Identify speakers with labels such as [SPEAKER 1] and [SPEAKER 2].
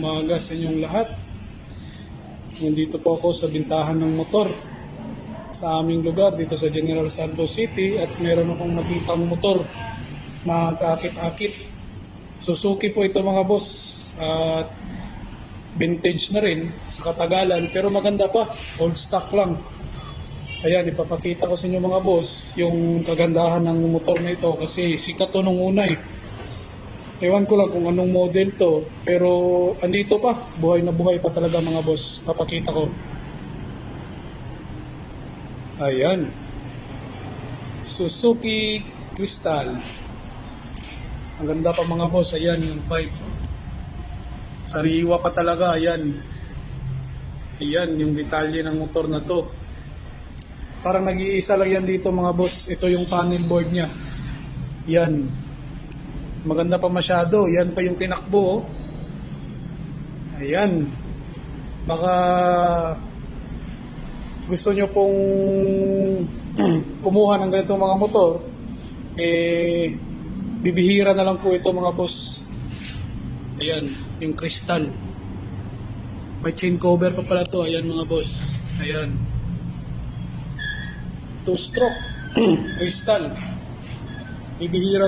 [SPEAKER 1] umaga sa inyong lahat. Nandito po ako sa bintahan ng motor sa aming lugar dito sa General Santos City at meron akong nakitang motor na kaakit-akit. Suzuki po ito mga boss at vintage na rin sa katagalan pero maganda pa, old stock lang. Ayan, ipapakita ko sa inyo mga boss yung kagandahan ng motor na ito kasi sikat to nung una eh. Ewan ko lang kung anong model to, pero andito pa, buhay na buhay pa talaga mga boss. Papakita ko. Ayan. Suzuki Crystal. Ang ganda pa mga boss, ayan yung bike. Sariwa pa talaga, ayan. Ayan yung detalye ng motor na to. Parang nag-iisa lang yan dito mga boss. Ito yung panel board niya. Yan. Maganda pa masyado. Yan pa yung tinakbo. Ayan. Baka gusto nyo pong kumuha ng ganitong mga motor, eh, bibihira na lang po ito mga boss. Ayan, yung crystal. May chain cover pa pala to. Ayan mga boss. Ayan. 2-stroke. Crystal. Bibihira